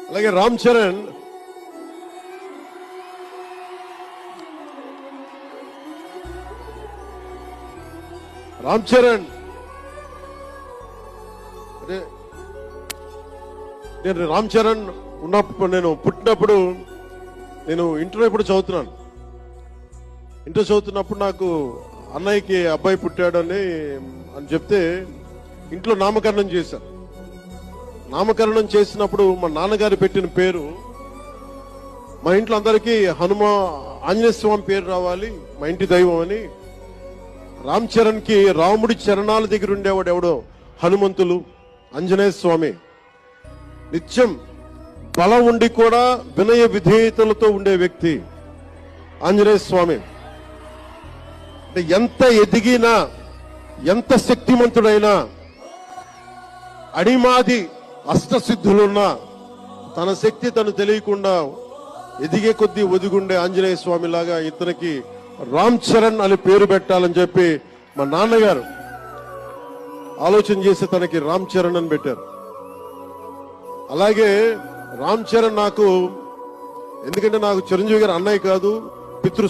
అలాగే రామ్ చరణ్ అదే నేను రామ్ చరణ్ ఉన్నప్పుడు, నేను పుట్టినప్పుడు నేను ఇంటర్ ఇప్పుడు చదువుతున్నాను. ఇంటర్ చదువుతున్నప్పుడు నాకు అన్నయ్యకి అబ్బాయి పుట్టాడని చెప్తే ఇంట్లో నామకరణం చేశారు. నామకరణం చేసినప్పుడు మా నాన్నగారు పెట్టిన పేరు, మా ఇంట్లో అందరికీ ఆంజనేయ స్వామి పేరు రావాలి, మా ఇంటి దైవం అని. రామ్ చరణ్ కి రాముడి చరణాల దగ్గర ఉండేవాడు ఎవడో హనుమంతులు, ఆంజనేయ స్వామి. నిత్యం బలం ఉండి కూడా వినయ విధేయతలతో ఉండే వ్యక్తి ఆంజనేయ స్వామి. అంటే ఎంత ఎదిగినా, ఎంత శక్తిమంతుడైనా, అడిమాది అష్టసిద్ధులున్నా తన శక్తి తను తెలియకుండా ఎదిగే కొద్దీ ఒదిగుండే ఆంజనేయ స్వామి లాగా ఇతనికి రామ్ చరణ్ అని పేరు పెట్టాలని చెప్పి మా నాన్నగారు ఆలోచన చేసి తనకి రామ్ చరణ్ అని పెట్టారు. అలాగే రామ్ చరణ్ నాకు, ఎందుకంటే నాకు చిరంజీవి గారు అన్నయ్య కాదు,